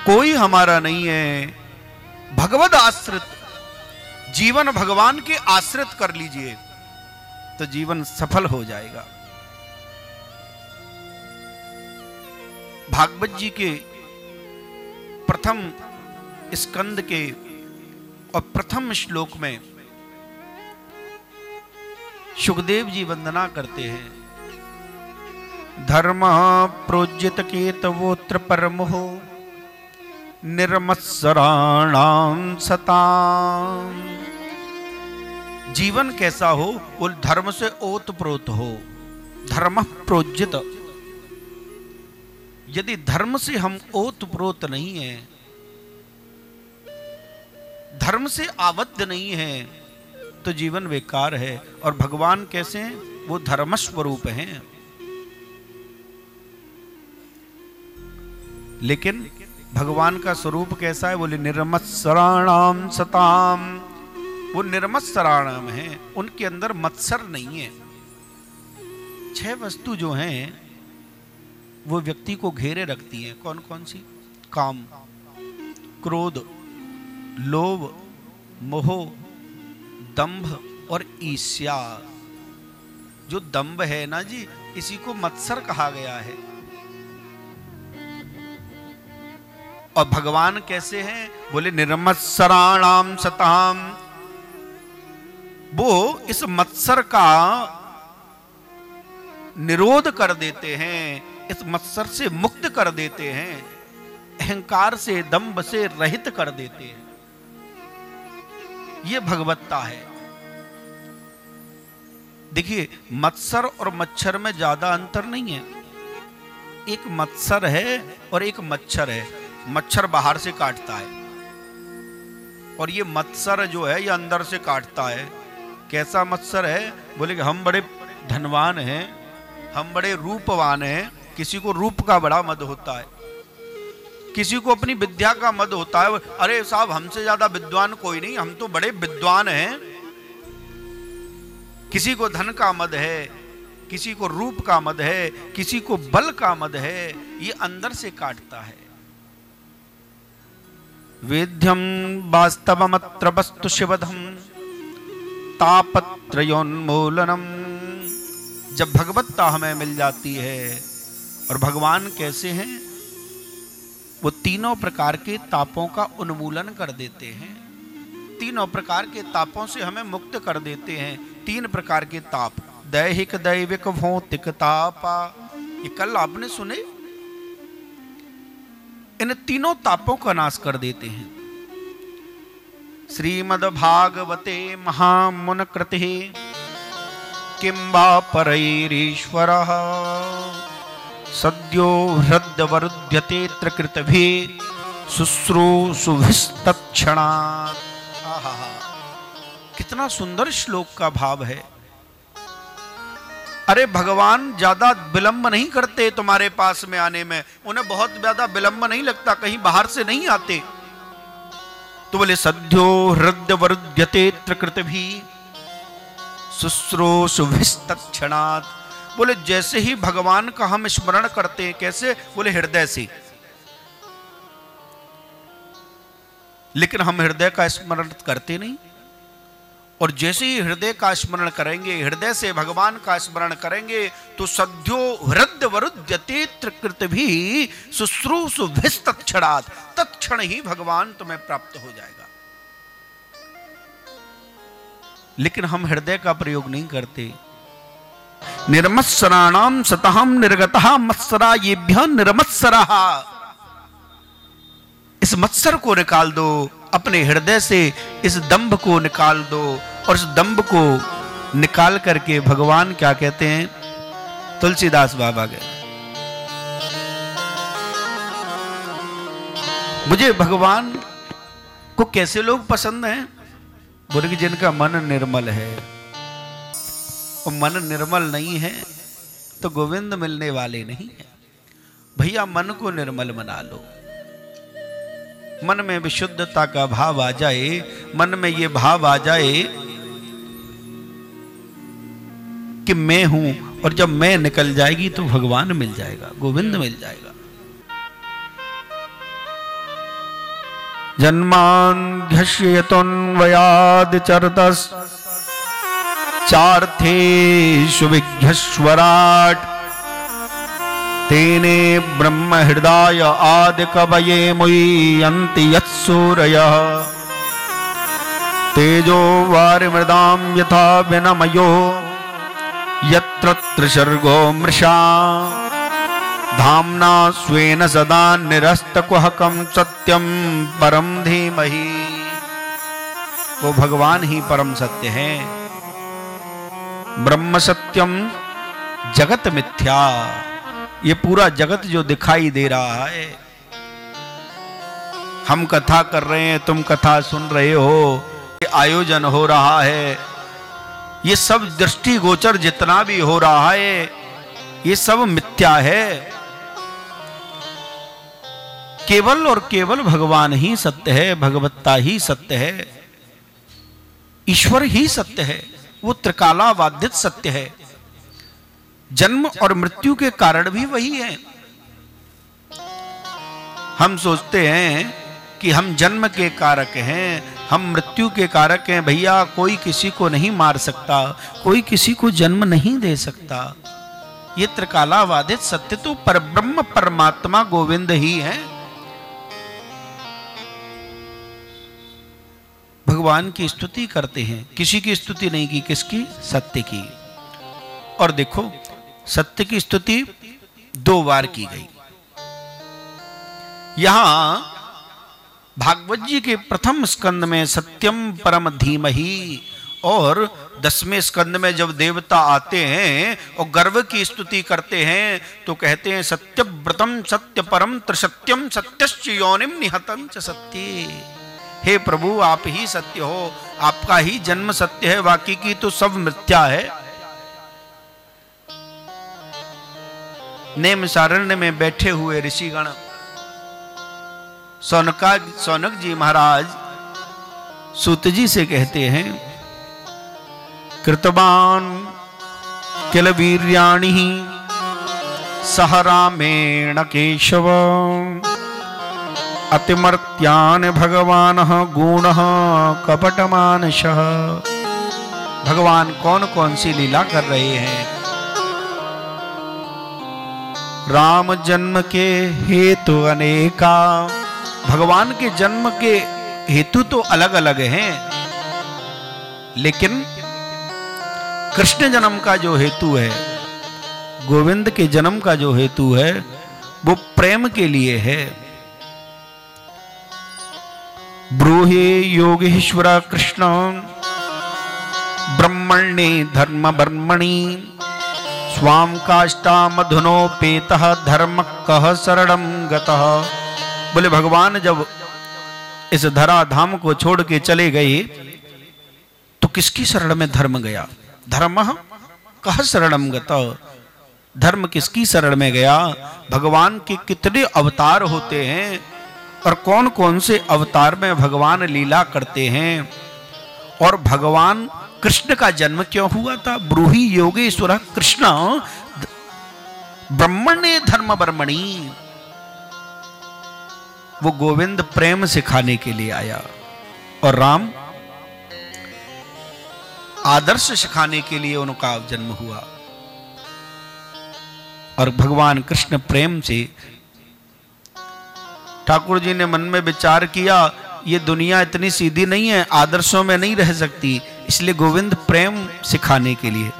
कोई हमारा नहीं है। भगवद आश्रित, जीवन भगवान के आश्रित कर लीजिए तो जीवन सफल हो जाएगा। भागवत जी के प्रथम स्कंद के और प्रथम श्लोक में सुखदेव जी वंदना करते हैं। धर्म प्रोज्यत केतवोत्र परमो निर्मत्सराणां सतां। जीवन कैसा हो? वो धर्म से ओतप्रोत हो। धर्म प्रोज्यत, यदि धर्म से हम ओतप्रोत नहीं है, धर्म से आबद्ध नहीं है, तो जीवन बेकार है। और भगवान कैसे हैं? वो धर्म स्वरूप हैं। लेकिन भगवान का स्वरूप कैसा है? बोले निर्मत्सराणाम सताम। वो निर्मत्सराणाम है, उनके अंदर मत्सर नहीं है। 6 वस्तु जो हैं वो व्यक्ति को घेरे रखती हैं। कौन कौन सी? काम, क्रोध, लोभ, मोह, दंभ और ईर्ष्या। जो दंभ है ना जी, इसी को मत्सर कहा गया है। और भगवान कैसे हैं? बोले निर्मत्सराणाम सताम। वो इस मत्सर का निरोध कर देते हैं, इस मत्सर से मुक्त कर देते हैं, अहंकार से, दंभ से रहित कर देते हैं। ये भगवत्ता है। देखिए, मत्सर और मच्छर में ज्यादा अंतर नहीं है। एक मत्सर है और एक मच्छर है। मच्छर बाहर से काटता है और ये मत्सर जो है ये अंदर से काटता है। कैसा मत्सर है? बोले कि हम बड़े धनवान हैं, हम बड़े रूपवान हैं। किसी को रूप का बड़ा मद होता है, किसी को अपनी विद्या का मद होता है। अरे साहब, हमसे ज्यादा विद्वान कोई नहीं, हम तो बड़े विद्वान हैं। किसी को धन का मद है, किसी को रूप का मद है, किसी को बल का मद है। ये अंदर से काटता है। वेद्यम वास्तवमत्र वस्तु शिवधम तापत्रयोन्मूलनम। जब भगवत्ता हमें मिल जाती है, और भगवान कैसे हैं? वो तीनों प्रकार के तापों का उन्मूलन कर देते हैं। तीनों प्रकार के तापों से हमें मुक्त कर देते हैं। 3 प्रकार के ताप, दैहिक, दैविक, भौतिक तापा। ये कल आपने सुने। इन तीनों तापों का नाश कर देते हैं। श्रीमद्भागवते महामुन कृते किं वा परैरीश्वरः सद्यो हृद्यवरुध्यते कृतभिः शुश्रूषुभिस्तत्क्षणात्। कितना सुंदर श्लोक का भाव है। अरे भगवान ज्यादा विलंब नहीं करते तुम्हारे पास में आने में। उन्हें बहुत ज्यादा विलंब नहीं लगता, कहीं बाहर से नहीं आते। तो बोले सद्यो हृदय वरुध्यते कृतभिः शुश्रूषुभिस्तत्क्षणात्। बोले जैसे ही भगवान का हम स्मरण करते हैं। कैसे? बोले हृदय से। लेकिन हम हृदय का स्मरण करते नहीं। और जैसे ही हृदय का स्मरण करेंगे, हृदय से भगवान का स्मरण करेंगे, तो सद्यो हृदय वरुध्यते कृतभिः शुश्रूषुभिस्तत्क्षणात्। तत्क्षण ही भगवान तुम्हें प्राप्त हो जाएगा। लेकिन हम हृदय का प्रयोग नहीं करते। निर्मत्सराणाम सतहम निर्गतः मत्सरा येभ्यः निर्मत्सरः। इस मत्सर को निकाल दो अपने हृदय से, इस दंभ को निकाल दो। और इस दंभ को निकाल करके भगवान क्या कहते हैं? तुलसीदास बाबा कहते हैं, मुझे भगवान को कैसे लोग पसंद हैं? बोले कि जिनका मन निर्मल है। और मन निर्मल नहीं है तो गोविंद मिलने वाले नहीं है। भैया मन को निर्मल बना लो। मन में विशुद्धता का भाव आ जाए, मन में ये भाव आ जाए कि मैं हूं, और जब मैं निकल जाएगी तो भगवान मिल जाएगा, गोविंद मिल जाएगा। जन्मान्ध्यस्यतोऽन्वयादिचरतस् चार्थेषु विघ्नेश्वराट् तेने ब्रह्म हृदय आदि कवये मुह्यन्ति यत्सूरयः तेजो वारिमृदां यथा विनमयो यत्र त्रिसर्गो मृषा धाम्ना स्वेन सदा निरस्तकुहकं सत्यं परम धीमहि। वो भगवान ही परम सत्य है। ब्रह्म सत्यम जगत मिथ्या। ये पूरा जगत जो दिखाई दे रहा है, हम कथा कर रहे हैं, तुम कथा सुन रहे हो, ये आयोजन हो रहा है, ये सब दृष्टिगोचर जितना भी हो रहा है ये सब मिथ्या है। केवल और केवल भगवान ही सत्य है, भगवत्ता ही सत्य है, ईश्वर ही सत्य है, वो त्रिकालावादित सत्य है। जन्म और मृत्यु के कारण भी वही है। हम सोचते हैं कि हम जन्म के कारक हैं, हम मृत्यु के कारक हैं। भैया, कोई किसी को नहीं मार सकता, कोई किसी को जन्म नहीं दे सकता। ये त्रिकालावादित सत्य तो परब्रह्म परमात्मा गोविंद ही है। भगवान की स्तुति करते हैं, किसी की स्तुति नहीं की, किसकी? सत्य की। और देखो, सत्य की स्तुति 2 बार की गई। यहां भागवत जी के प्रथम स्कंद में सत्यम परम धीमहि, और 10वें स्कंद में जब देवता आते हैं और गर्व की स्तुति करते हैं तो कहते हैं सत्यव्रतम सत्य परम त्रिसत्यम सत्यश्च योनिम निहतम च सत्ये। हे प्रभु, आप ही सत्य हो, आपका ही जन्म सत्य है, बाकी की तो सब मिथ्या है। नेम सारण्य में बैठे हुए ऋषिगण सौनक जी महाराज सूत जी से कहते हैं, कृतवान किल वीर्याणि सह रामेण केशव अतिमर्त्यान भगवान गुणः कपटमानसः। भगवान कौन कौन सी लीला कर रहे हैं? राम जन्म के हेतु अनेका। भगवान के जन्म के हेतु तो अलग अलग हैं, लेकिन कृष्ण जन्म का जो हेतु है, गोविंद के जन्म का जो हेतु है, वो प्रेम के लिए है। ब्रूहि योगेश्वर कृष्ण ब्रह्मण्ये धर्म बर्मणि स्वाम काष्टा मधुनोपेतः धर्म कह शरणं गतः। बोले भगवान जब इस धरा धाम को छोड़ के चले गए तो किसकी शरण में धर्म गया? धर्म कह शरणं गतः। धर्म किसकी शरण में गया? भगवान के कितने अवतार होते हैं और कौन कौन से अवतार में भगवान लीला करते हैं, और भगवान कृष्ण का जन्म क्यों हुआ था? ब्रूहि योगेश्वर कृष्ण ब्रह्मण्ये धर्म बर्मणि। वो गोविंद प्रेम सिखाने के लिए आया और राम आदर्श सिखाने के लिए उनका जन्म हुआ। और भगवान कृष्ण प्रेम से, ठाकुर जी ने मन में विचार किया, ये दुनिया इतनी सीधी नहीं है, आदर्शों में नहीं रह सकती, इसलिए गोविंद प्रेम सिखाने के लिए